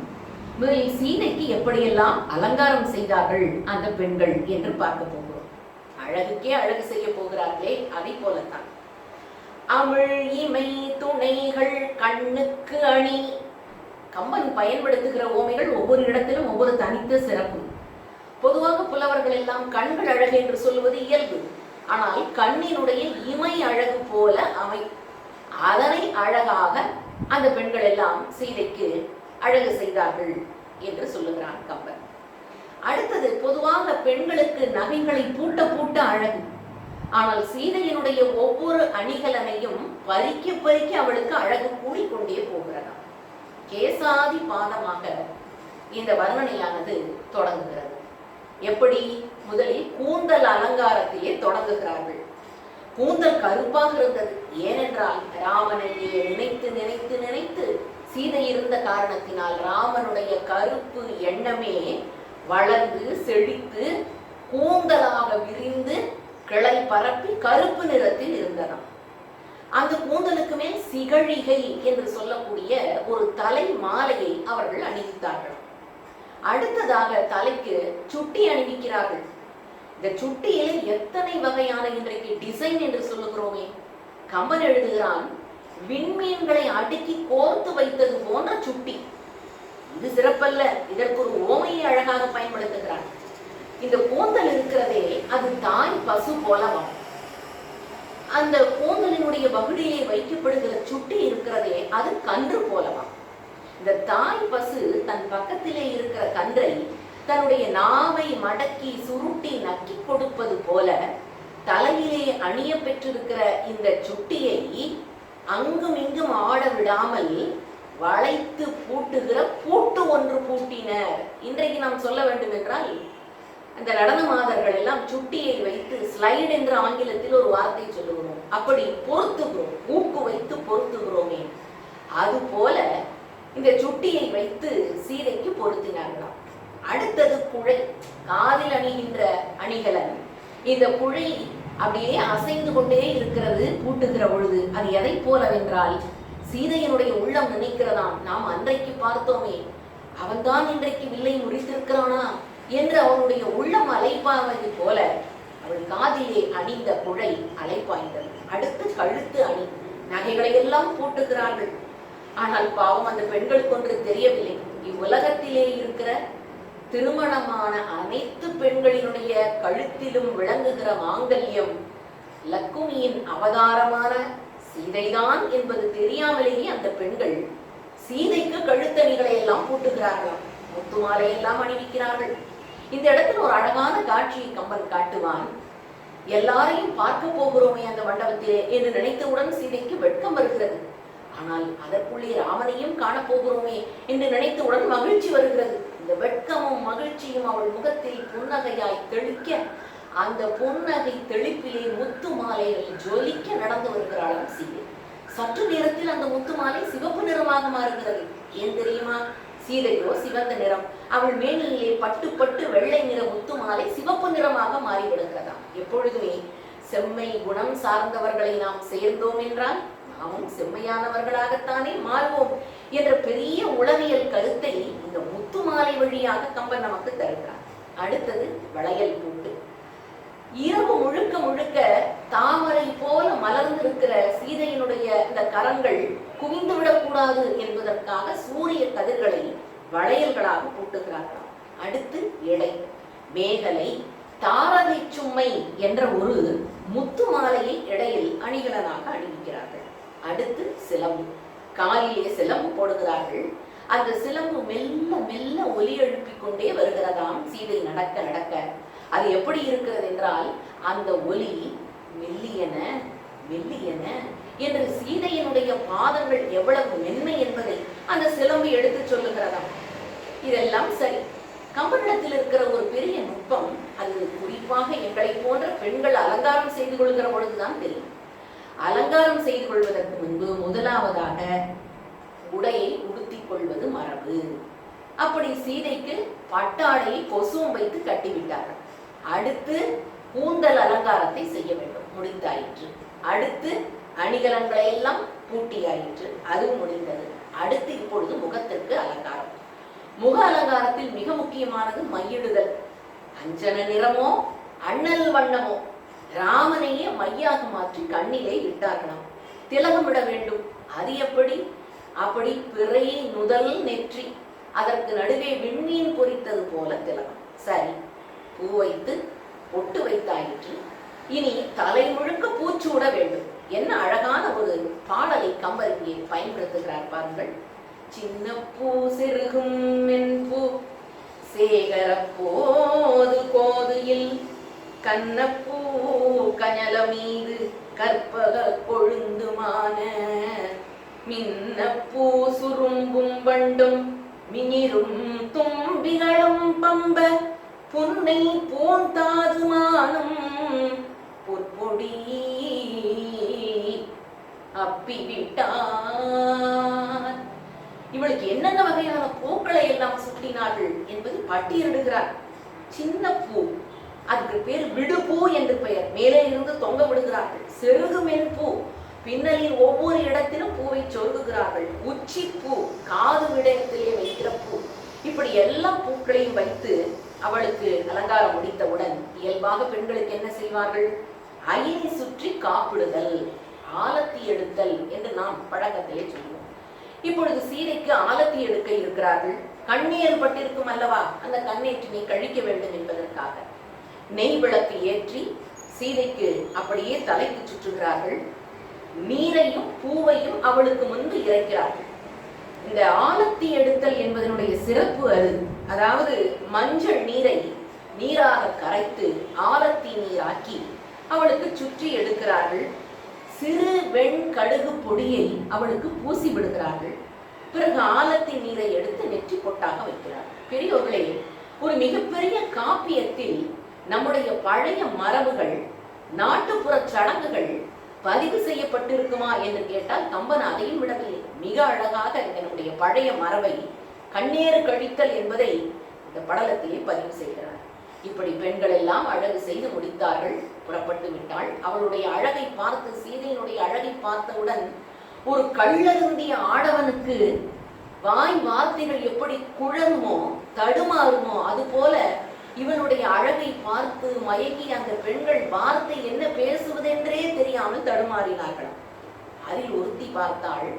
முதலில் சீதைக்கு எப்படியெல்லாம் அலங்காரம் செய்தார்கள் அந்த பெண்கள் என்று பார்க்க போகிறோம். அழகுக்கே அழகு செய்ய போகிறார்களே, அதை போலத்தான். அமிழ் இமை துணைகள் கண்ணுக்கு அணி. கம்பன் பயன்படுத்துகிற ஓமைகள் ஒவ்வொரு இடத்திலும் ஒவ்வொரு தனித்த சிறப்பு. பொதுவாக புலவர்கள் எல்லாம் கண்கள் அழகு என்று சொல்வது இயல்பு. ஆனால் கண்ணினுடைய இமை அழகு போல அமை, அதனை அழகாக அந்த பெண்கள் எல்லாம் சீதைக்கு அழகு செய்தார்கள் என்று சொல்லுகிறான் கம்பன். அடுத்தது, பொதுவாக பெண்களுக்கு நகைகளை பூட்ட பூட்ட அழகு. ஆனால் சீதையினுடைய ஒவ்வொரு அணிகலனையும் பறிக்க பறிக்க அவளுக்கு அழகு கூடிக்கொண்டே போகிறதாம். கேசாதி பாதமாக இந்த வர்ணனையானது தொடங்குகிறது. எப்படி? முதலில் கூந்தல் அலங்காரத்திலே தொடங்குகிறார்கள். கூந்தல் கருப்பாக இருந்தது. ஏனென்றால் ராமனையே நினைத்து நினைத்து நினைத்து சீதை இருந்த காரணத்தினால் ராமனுடைய கருப்பு எண்ணமே வளர்ந்து செழித்து கூந்தலாக விரிந்து கிளை பரப்பி கருப்பு நிறத்தில் இருந்ததாம். அந்த கூந்தலுக்கு மேல் சிகழிகை என்று சொல்லக்கூடிய ஒரு தலை மாலையை அவர்கள் அணிவித்தார்கள். அடுத்ததாக தலைக்கு சுட்டி அணிவிக்கிறார்கள். இந்த சுட்டியில எத்தனை வகையான இன்றைக்கு டிசைன் என்று சொல்லுகிறோமே. கம்பன் எழுதுகிறான், விண்மீன்களை அடுக்கி கோர்த்து வைத்தது போன்ற சுட்டி. இது சிறப்பல்ல, இதற்கு ஒரு ஓமையை அழகாக பயன்படுத்துகிறார். இந்த கூந்தல் இருக்கிறதே அது தாய் பசு போலவாம். அந்த கூந்தலினுடைய வகுடியிலே வைக்கப்படுகிற சுட்டி இருக்கிறதே அது கன்று போலவாம். இந்த தாய் பசு தன் பக்கத்திலே இருக்கிற கன்றை தன்னுடைய நாவை மடக்கி சுருட்டி நக்கி கொடுப்பது போல தலையிலே அணிய பெற்றிருக்கிற இந்த சுட்டியை அங்கும் இங்கும் ஆட விடாமல் வளைத்து பூட்டுகிற பூட்டு ஒன்று பூட்டினர். இன்றைக்கு நாம் சொல்ல வேண்டும் என்றால் அந்த நடன மாதர்கள் எல்லாம் சுட்டியை வைத்து ஸ்லைடு என்ற ஆங்கிலத்தில் ஒரு வார்த்தை சொல்லுகிறோம். அப்படி பொருத்துகிறோம், ஊக்கு வைத்து பொருத்துகிறோமே, அது போல இந்த சுட்டியை வைத்து சீதைக்கு பொருத்தினார்களாம். அடுத்தது குழை, காதில் அணிகின்ற அணிகலன். இந்த குழை அப்படியே அசைந்து கொண்டே இருக்கிறது பூட்டுகிற பொழுது. அது எதை போலவென்றால் சீதையனுடைய உள்ளம் நினைக்கிறதாம், நாம் அன்றைக்கு பார்த்தோமே அவன்தான் இன்றைக்கு வில்லை முறித்திருக்கிறானா என்று அவனுடைய உள்ளம் அலைப்பாவது போல அவள் காதிலே அணிந்த குழை அலைப்பாய்ந்தது. அடுத்து கழுத்து அணி, நகைகளை எல்லாம் பூட்டுகிறார்கள். ஆனால் பாவம் அந்த பெண்களுக்கு ஒன்று தெரியவில்லை. இவ்வுலகத்திலே இருக்கிற திருமணமான அனைத்து பெண்களினுடைய கழுத்திலும் விளங்குகிற மாங்கல்யம் லக்குமியின் அவதாரமான சீதைதான் என்பது தெரியாமலேயே அந்த பெண்கள் சீதைக்கு கழுத்தணிகளை எல்லாம் பூட்டுகிறார்களாம், முத்து மாலை எல்லாம் அணிவிக்கிறார்கள். இந்த இடத்துல ஒரு அழகான காட்சியை கம்பன் காட்டுவான். எல்லாரையும் பார்க்க போகிறோமே அந்த மண்டபத்திலே என்று நினைத்தவுடன் சீதைக்கு வெட்கம் வருகிறது. ஆனால் அதற்குள்ளே ராமனையும் காணப்போகிறோமே என்று நினைத்தவுடன் மகிழ்ச்சி வருகிறது. இந்த வெட்கமும் மகிழ்ச்சியும் அவள் முகத்தில் புன்னகையாய் தெளிக்க, அந்த புன்னகை தெளிப்பிலே முத்து மாலைகள் ஜொலிக்க நடந்து வருகிறாளாம் சீதை. சற்று நேரத்தில் அந்த முத்து மாலை சிவப்பு நிறமாக மாறுகிறது. ஏன் தெரியுமா? சீதையோ சிவந்த நிறம், அவள் மேனியிலே பட்டு பட்டு வெள்ளை நிற முத்து மாலை சிவப்பு நிறமாக மாறிவிடுகிறதாம். எப்பொழுதுமே செம்மை குணம் சார்ந்தவர்களை நாம் சேர்ந்தோம் என்றால் நாமும் செம்மையானவர்களாகத்தானே மாறுவோம் என்ற பெரிய உளவியல் கருத்தை இந்த முத்து மாலை வழியாக கம்பன் நமக்கு தருகிறார். அடுத்தது வளையல் பூட்டு. இரவு முழுக்க முழுக்க தாமரை போல மலர்ந்திருக்கிற சீதையினுடைய இந்த கரங்கள் குவிந்து விடக்கூடாது என்பதற்காக சூரிய கதிர்களை வளையல்களாக பூட்டுகிறார்களாம். அடுத்து இடை, மேகலை, தாரகை சும்மை என்ற ஒரு முத்து மாலையை இடையில் அணிகலனாக அணிவிக்கிறார்கள். அடுத்து சிலம்பு, காலிலே சிலம்பு போடுகிறார்கள். அந்த சிலம்பு மெல்ல மெல்ல ஒலி எழுப்பிக் கொண்டே வருகிறதாம் சீதை நடக்க நடக்க. அது எப்படி இருக்கிறது என்றால் அந்த ஒலி மெல்லியன மெல்லியன என்று சீதையினுடைய பாதங்கள் எவ்வளவு மென்மை என்பதை அந்த சிலம்பு எடுத்து சொல்லுகிறதாம். இதெல்லாம் சரி. கம்பனிடத்தில் இருக்கிற ஒரு பெரிய நுட்பம், அது குறிப்பாக எங்களை போன்ற பெண்கள் அலங்காரம் செய்து கொள்கிற பொழுதுதான் தெரியும். அலங்காரம் செய்து கொள்வதற்கு முன்பு முதலாவதாக உடையை உடுத்திக் கொள்வது மரபு. அப்படி சீதைக்கு பட்டாடையை கொசுவும் வைத்து கட்டிவிட்டார்கள். அடுத்து கூந்தல் அலங்காரத்தை செய்ய வேண்டும், முடிந்தாயிற்று. அடுத்து அணிகலன்களை எல்லாம் பூட்டியாயிற்று, அதுவும் முடிந்தது. அடுத்து இப்பொழுது முகத்திற்கு அலங்காரம். முக அலங்காரத்தில் மிக முக்கியமானது மையிடுதல். அஞ்சன நிறமோ அண்ணல் வண்ணமோ ராமனையே மையாக மாற்றி கண்ணிலே இட்டார்களாம். திலகமிட வேண்டும். அது எப்படி? அப்படி பிறை நுதல் நெற்றி, அதற்கு நடுவே விண்மீன் பொறித்தது போல திலகம். சரி, பூ வைத்து பொட்டு வைத்தாயிற்று. இனி தலை முழுக்க பூச்சூட வேண்டும். என்ன அழகான ஒரு பாடலை கம்பர் இங்கே பயன்படுத்துகிறார் பாருங்கள். சின்ன பூ சிறுகும் மென்பூ சேகர போது கோதுயில் கண்ணப்பூ கஞல மீது கற்பக கொழுந்துமான மின்னப்பூ சுரும்பும் வண்டும் மினிரும் தும்பிகளும் பம்ப புன்னை பூந்தாதுமானும் பொற்பொடி அப்பிவிட்டார். இவளுக்கு என்னென்ன வகையான பூக்களை எல்லாம் சுட்டினார்கள் என்பது பட்டியலிடுகிறார். சின்ன பூ, அதுக்கு பேர் விடுபூ என்று பெயர். மேலே இருந்து தொங்க விடுகிறார்கள். செருகுமென் பூ, பின்னலில் ஒவ்வொரு இடத்திலும் பூவை சொருகுகிறார்கள். உச்சி பூ, காது விடயத்திலே வைக்கிற பூ. இப்படி எல்லா பூக்களையும் வைத்து அவளுக்கு அலங்காரம் முடித்தவுடன் இயல்பாக பெண்களுக்கு என்ன செய்வார்கள்? அயினை சுற்றி காப்பிடுதல், ஆலத்தி எடுத்தல் என்று நாம் பழக்கத்திலே சொல்லுவோம். இப்பொழுது சீதைக்கு ஆலத்தி எடுக்க இருக்கிறார்கள். கண்ணீர் பட்டிருக்கும் அல்லவா, அந்த கண்ணீற்றினை கழிக்க வேண்டும் என்பதற்காக நெய் விளக்கு ஏற்றி சீதைக்கு அப்படியே தலைக்கு சுற்றுகிறார்கள். நீரையும் பூவையும் அவளுக்கு முன்பு இறைக்கிறார்கள். இந்த ஆலத்தி எடுத்தல் என்பதனுடைய சிறப்பு அது. அதாவது மஞ்சள் நீரை நீராக கரைத்து ஆலத்தி நீராக்கி அவளுக்கு சுற்றி எடுக்கிறார்கள். சிறு வெண் கடுகு பொடியை அவளுக்கு பூசி விடுகிறார்கள். பிறகு ஆலத்தி நீரை எடுத்து நெற்றி பொட்டாக வைக்கிறார். பெரியோர்களே, ஒரு மிகப்பெரிய காப்பியத்தில் நம்முடைய பழைய மரபுகள், நாட்டுப்புற சடங்குகள் பதிவு செய்யப்பட்டிருக்குமா என்று கேட்டால் கம்பன் அதையும் விடவில்லை. மிக அழகாக நம்முடைய பழைய மரபை, கண்ணீர் கழித்தல் என்பதை இந்த படலத்திலே பதிவு செய்கிறார். இப்படி பெண்கள் எல்லாம் அழகு செய்து முடித்தார்கள். புறப்பட்டு விட்டாள். அவளுடைய அழகை பார்த்து, சீதையினுடைய அழகை பார்த்தவுடன் ஒரு கள்ளருந்திய ஆடவனுக்கு வாய் வார்த்தைகள் எப்படி குழறுமோ தடுமாறுமோ அது போல இவனுடைய அழகை பார்த்து மயங்கி அந்த பெண்கள் வார்த்தை என்ன பேசுவதென்றே தெரியாமல் தடுமாறினார்களாம். அதில் ஒருத்தி பார்த்தாள்.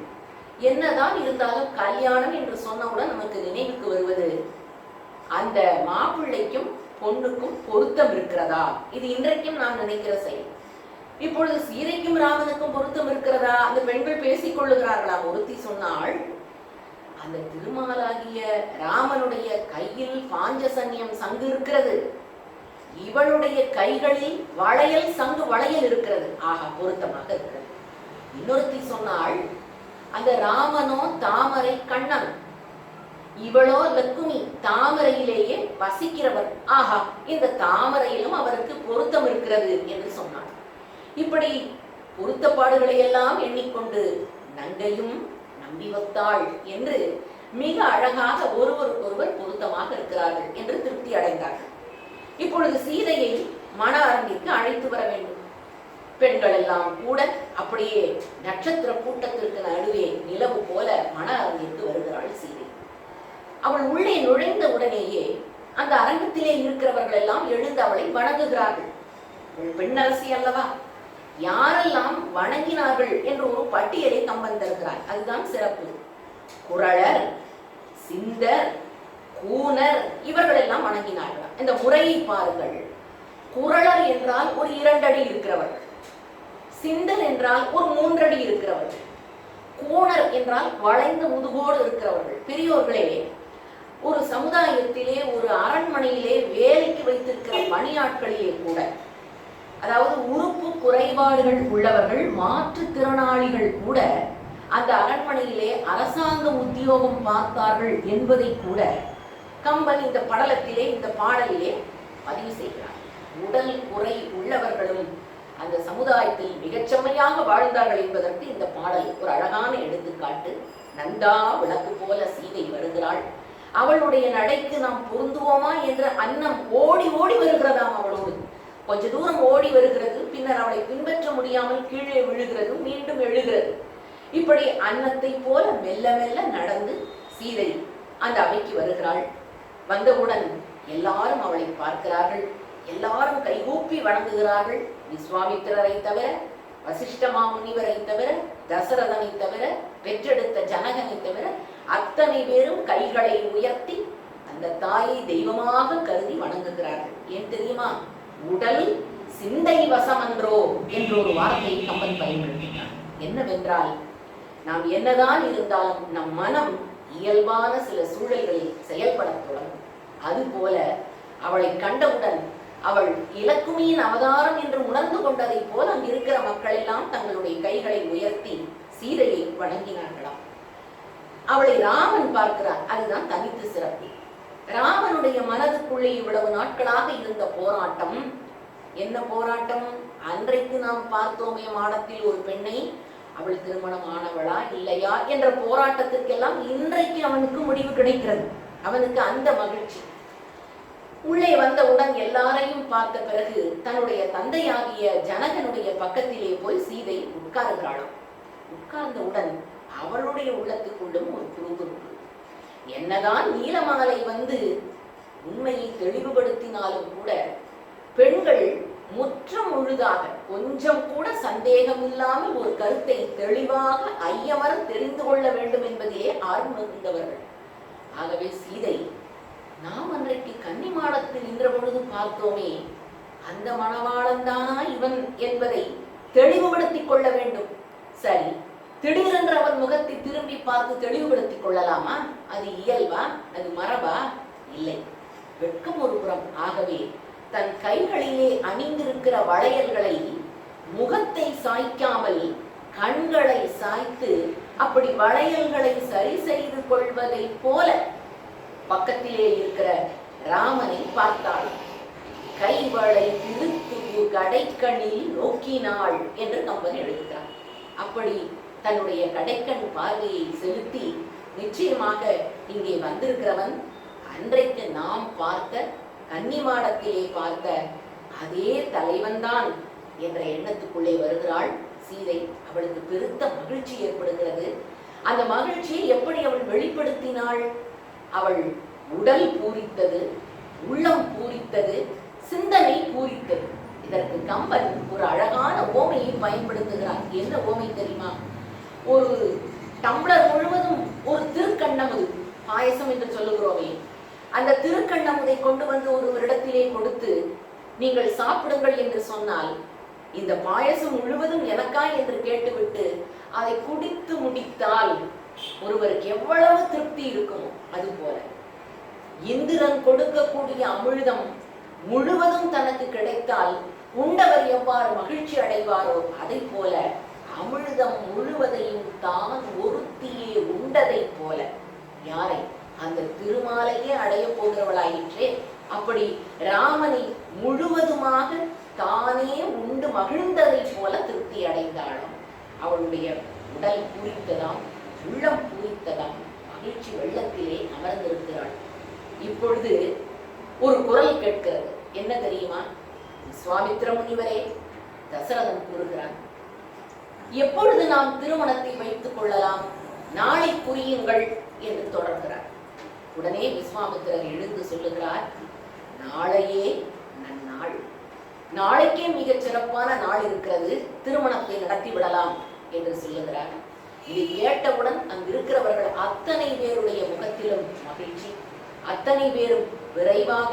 என்னதான் இருந்தாலும் கல்யாணம் என்று சொன்னவுடன் நமக்கு நினைவுக்கு வருவது அந்த மாப்பிள்ளைக்கும் பொண்ணுக்கும் பொருத்தம் இருக்கிறதா? இது இன்றைக்கும் நாம் நினைக்கிற செயல். இப்பொழுது சீதைக்கும் ராமனுக்கும் பொருத்தம் இருக்கிறதா? அந்த பெண்கள் பேசிக் கொள்ளுகிறார்களா? ஒருத்தி சொன்னாள், அந்த திருமாலாகிய ராமனுடைய கையில் பாஞ்சசன்யம் சங்கு இருக்கிறது, இவளுடைய கைகளில் வளையல் சங்கு வளையல் இருக்கிறது. ஆக பொருத்தமாக இருக்கிறது. இன்னொருத்தி சொன்னாள், அந்த ராமனோ தாமரை கண்ணன், இவளோ லக்குமி தாமரையிலேயே வசிக்கிறவர். ஆஹா, இந்த தாமரையிலும் அவருக்கு பொருத்தம் இருக்கிறது என்று சொன்னாள். இப்படி பொருத்தப்பாடுகளை எல்லாம் எண்ணிக்கொண்டு நங்கையும் நம்பி வந்தாள் என்று மிக அழகாக ஒருவருக்கொருவர் பொருத்தமாக இருக்கிறார்கள் என்று திருப்தி அடைந்தார்கள். இப்பொழுது சீதையை மண அரங்கிற்கு அழைத்து வர வேண்டும். பெண்கள் எல்லாம் கூட அப்படியே நட்சத்திர கூட்டத்திற்கு நடுவே நிலவு போல மண அரங்கிற்கு வருகிறாள் சீதை. அவள் உள்ளே நுழைந்த உடனேயே அந்த அரங்கத்திலே இருக்கிறவர்கள் எல்லாம் எழுந்து அவளை வணங்குகிறார்கள். பெண்ணரசி அல்லவா, யாரெல்லாம் வணங்கினார்கள் என்று ஒரு பட்டியலை கம்பன் தருகிறார். அதுதான் சிறப்பு. குறளர், சிந்தர், கூனர் இவர்கள் எல்லாம் வணங்கினார்கள். இந்த முறையை பாருங்கள். குறளர் என்றால் ஒரு 2 அடி இருக்கிறவர்கள், சிந்தர் என்றால் ஒரு 3 அடி இருக்கிறவர்கள், கூனர் என்றால் வளைந்த முதுகோடு இருக்கிறவர்கள். பெரியோர்களே, ஒரு சமுதாயத்திலே ஒரு அரண்மனையிலே வேலைக்கு வைத்திருக்கிற பணியாட்களிலே கூட, அதாவது உறுப்பு குறைபாடுகள் உள்ளவர்கள், மாற்றுத்திறனாளிகள் கூட அந்த அரண்மனையிலே அரசாங்க உத்தியோகம் பார்த்தார்கள் என்பதை கூட கம்பன் இந்த படலத்திலே, இந்த பாடலிலே பதிவு செய்கிறார். உடல் குறை உள்ளவர்களும் அந்த சமுதாயத்தில் மிகச்செம்மையாக வாழ்ந்தார்கள் என்பதற்கு இந்த பாடல் ஒரு அழகான எடுத்துக்காட்டு. நந்தா விளக்கு போல சீதை வருகிறாள். அவளுடைய நடைக்கு நாம் பொருந்துவோமா என்ற அன்னம் ஓடி ஓடி வருகிறதாம். அவளோடு கொஞ்ச தூரம் ஓடி வருகிறது, பின்னர் அவளை பின்பற்ற முடியாமல் கீழே விழுகிறது, மீண்டும் எழுகிறது. இப்படி அன்னத்தை போல மெல்ல மெல்ல நடந்து சீதை அந்த அவைக்கு வருகிறாள். வந்தவுடன் எல்லாரும் அவளை பார்க்கிறார்கள். எல்லாரும் கைகூப்பி வணங்குகிறார்கள். விஸ்வாமித்திரரை தவிர, வசிஷ்ட மாமுனிவரை தவிர, தசரதனை தவிர, பெற்றெடுத்த ஜனகனை தவிர அத்தனை பேரும் கைகளை உயர்த்தி அந்த தாயை தெய்வமாக கருதி வணங்குகிறார்கள். ஏன் தெரியுமா? உடல் சிந்தை வசமன்றோ என்ற ஒரு வார்த்தையை கம்பன் பயன்படுத்தினார். என்னவென்றால், நாம் என்னதான் இருந்தாலும் நம் மனம் இயல்பான சில சூழல்களில் செயல்பட தொடங்கும். அதுபோல அவளை கண்டவுடன் அவள் இலக்குமியின் அவதாரம் என்று உணர்ந்து கொண்டதை போல அங்கு இருக்கிற மக்கள் எல்லாம் தங்களுடைய கைகளை உயர்த்தி சீதையை வணங்கினார்களாம். அவளை ராமன் பார்க்கிறார். அதுதான் தனித்து சிறப்பு. ராமனுடைய மனதுக்குள்ளே இவ்வளவு நாட்களாக இருந்த போராட்டம் என்ன போராட்டம்? அன்றைக்கு நாம் பார்த்தோமே மாடத்தில் ஒரு பெண்ணை, அவள் திருமணம் ஆனவளா இல்லையா என்ற போராட்டத்திற்கெல்லாம் இன்றைக்கு அவனுக்கு முடிவு கிடைக்கிறது. அவனுக்கு அந்த மகிழ்ச்சி. உள்ளே வந்தவுடன் எல்லாரையும் பார்த்த பிறகு தன்னுடைய தந்தையாகிய ஜனகனுடைய பக்கத்திலே போய் சீதை உட்காருகிறாளாம். உட்கார்ந்தவுடன் அவளுடைய உள்ளத்துக்குள்ளும் ஒரு குறுகுறுப்பு. என்னதான் நீலமாலை வந்து உண்மையை தெளிவுபடுத்தினாலும் கூட பெண்கள் முற்றம் முழுதாக கொஞ்சம் கூட சந்தேகம் இல்லாமல் ஒரு கருத்தை தெளிவாக ஐயமர தெரிந்து கொள்ள வேண்டும் என்பதிலே ஆர்வம் மிகுந்தவர்கள். ஆகவே சீதை நாம் அன்றைக்கு கன்னிமாடத்தில் நின்ற பொழுது பார்த்தோமே, அந்த மணவாளன் தானா இவன் என்பதை தெளிவுபடுத்திக் கொள்ள வேண்டும். சரி, திடீரென்று அவன் முகத்தை திரும்பி பார்த்து தெளிவுபடுத்திக் கொள்ளலாமா? அது இயல்பா? அது மரபா? இல்லை. வெட்கம் ஒரு புறம். ஆகவே தன் கைகளிலே அணிந்திருக்கிற வளையல்களை முகத்தை சாய்க்காமல் கண்களை சாய்த்து அப்படி வளையல்களை சரி செய்து கொள்வதை போல பக்கத்திலே இருக்கிற ராமனை பார்த்தாள். கைவளை திருத்து கடைக்கண்ணில் நோக்கினாள் என்று கம்பன் எழுதுகிறார். அப்படி தன்னுடைய கடைக்கண் பார்வையை செலுத்தி நிச்சயமாக இங்கே வந்திருக்கிறவன் அன்றைக்கு நாம் பார்த்த கன்னிமாடத்திலே பார்த்த அதே தலைவன்தான் என்ற எண்ணத்துக்குள்ளே வருகிறாள் சீதை. அவளுக்கு பெருத்த மகிழ்ச்சி ஏற்படுகிறது. அந்த மகிழ்ச்சியை எப்படி அவள் வெளிப்படுத்தினாள்? அவள் உடல் பூரித்தது, உள்ளம் பூரித்தது, சிந்தனை பூரித்தது. இதற்கு கம்பன் ஒரு அழகான ஓமையை பயன்படுத்துகிறார். என்ன ஓமை தெரியுமா? ஒரு டம்ளர் முழுவதும் ஒரு திருக்கண்ணமுது, பாயசம் என்று சொல்லுகிறோமே, அந்த திருக்கண்ணமுதை கொண்டு வந்து ஒருவரிடத்திலே கொடுத்து நீங்கள் சாப்பிடுங்கள் என்று சொன்னால், இந்த பாயசம் முழுவதும் எனக்கா என்று கேட்டுவிட்டு அதை குடித்து முடித்தால் ஒருவருக்கு எவ்வளவு திருப்தி இருக்குமோ அது போல இந்திரன் கொடுக்கக்கூடிய அமிழ்தம் முழுவதும் தனக்கு கிடைத்தால் உண்டவர் எவ்வாறு மகிழ்ச்சி அடைவாரோ அதை போல அமிழ்தம் முழுவதையும் தான் ஒருத்தியே உண்டதை போல யாரை? அந்த திருமாலையே அடைய போகிறவளாயிற்றே. அப்படி ராமனை முழுவதுமாக தானே உண்டு மகிழ்ந்ததை போல திருப்தி அடைந்தாலும் அவளுடைய உடல் பூரித்ததாம், உள்ளம் பூரித்ததாம், மகிழ்ச்சி வெள்ளத்திலே அமர்ந்திருக்கிறாள். இப்பொழுது ஒரு குரல் கேட்கிறது. என்ன தெரியுமா? விஸ்வாமித்திர முனிவரே, தசரதன் கூறுகிறான், எப்பொழுது நாம் திருமணத்தை வைத்துக் கொள்ளலாம்? நாளை புரியுங்கள் என்று தொடர்கிறார். உடனே விஸ்வாமித்திரர் எழுந்து சொல்லுகிறார், நாளையே நன்னாள், நாளைக்கே மிகச் சிறப்பான நாள் இருக்கிறது, திருமணத்தை நடத்தி விடலாம் என்று சொல்லுகிறார். இதை கேட்டவுடன் அங்கிருக்கிறவர்கள் அத்தனை பேருடைய முகத்திலும் மகிழ்ச்சி. அத்தனை பேரும் விரைவாக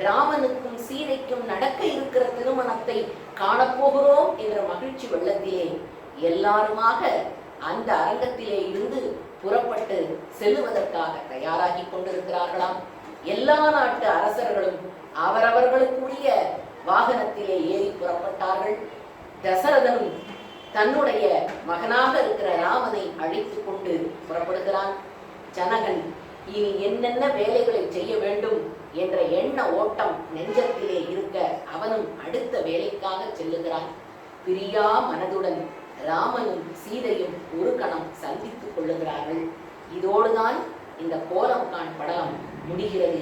ராமனுக்கும் சீதைக்கும் நடக்க இருக்கிற திருமணத்தை காணப்போகிறோம் என்ற மகிழ்ச்சி வெள்ளத்திலே எல்லாருமாக அந்த அரங்கத்திலே இருந்து புறப்பட்டு செல்லுவதற்காக தயாராகி கொண்டிருக்கிறார்களாம். எல்லா நாட்டு அரசர்களும் அவரவர்களுக்குரிய வாகனத்திலே ஏறி புறப்பட்டார்கள். தசரதனும் தன்னுடைய மகனாக இருக்கிற ராமனை அழைத்து கொண்டு புறப்படுகிறான். ஜனகன் இனி என்னென்ன வேலைகளை செய்ய வேண்டும் என்ற எண்ண ஓட்டம் நெஞ்சத்திலே இருக்க அவனும் அடுத்த வேலைக்காக செல்லுகிறான். பிரியா மனதுடன் ராமனும் சீதையும் ஒரு கணம் சந்தித்துக் கொள்ளுகிறார்கள். இதோடுதான் இந்த கோலம்காண் படலம் முடிகிறது.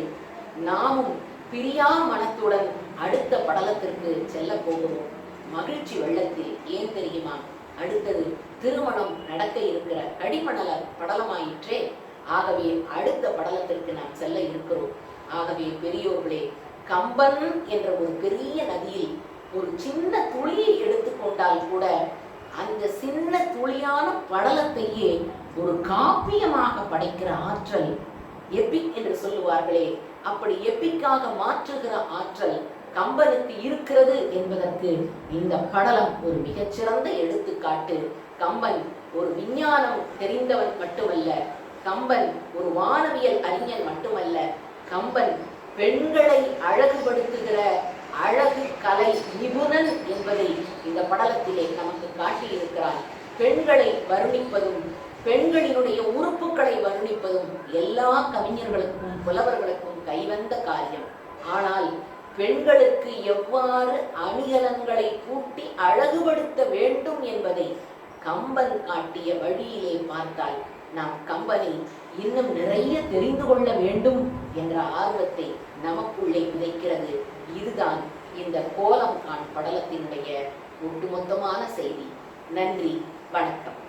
நாமும் பிரியா மனத்துடன் அடுத்த படலத்திற்கு செல்ல போகிறோம். மகிழ்ச்சி வெள்ளத்தில். ஏன் தெரியுமா? அடுத்தது திருமணம் நடக்க இருக்கிற கடிமணல படலமாயிற்றே. ஆகவே அடுத்த படலத்திற்கு நாம் செல்ல இருக்கிறோம். ஆகவே பெரியோர்களே, கம்பன் என்ற ஒரு பெரிய நதியில் ஒரு சின்ன துளியை எடுத்துக்கொண்டால் கூட அந்த சின்ன துளியான படலத்தையே ஒரு காப்பியமாக படைக்கிற ஆற்றல், எபிக் என்று சொல்லுவார்களே, அப்படி எபிக்காக மாற்றுகிற ஆற்றல் கம்பனுக்கு இருக்கிறது என்பதற்கு இந்த படலம் ஒரு மிகச்சிறந்த எடுத்துக்காட்டு. கம்பன் ஒரு விஞ்ஞானம் தெரிந்தவன் மட்டுமல்ல, கம்பன் ஒரு வானவியல் அறிஞன் மட்டுமல்ல, கம்பன் பெண்களை அழகுபடுத்துகிற அழகு கலை நிபுணன் என்பதை இந்த படலத்திலே நமக்கு காட்டியிருக்கிறார். பெண்களை வர்ணிப்பதும் பெண்களினுடைய உறுப்புகளை வர்ணிப்பதும் எல்லா கவிஞர்களுக்கும் புலவர்களுக்கும் கைவந்த காரியம். ஆனால் பெண்களுக்கு எவ்வாறு அணிகலன்களை கூட்டி அழகுபடுத்த வேண்டும் என்பதை கம்பன் காட்டிய வழியிலே பார்த்தால் நாம் கம்பனை இன்னும் நிறைய தெரிந்து கொள்ள வேண்டும் என்ற ஆர்வத்தை நமக்குள்ளே விதைக்கிறது. இதுதான் இந்த கோலம்காண் படலத்தினுடைய ஒட்டுமொத்தமான செய்தி. நன்றி, வணக்கம்.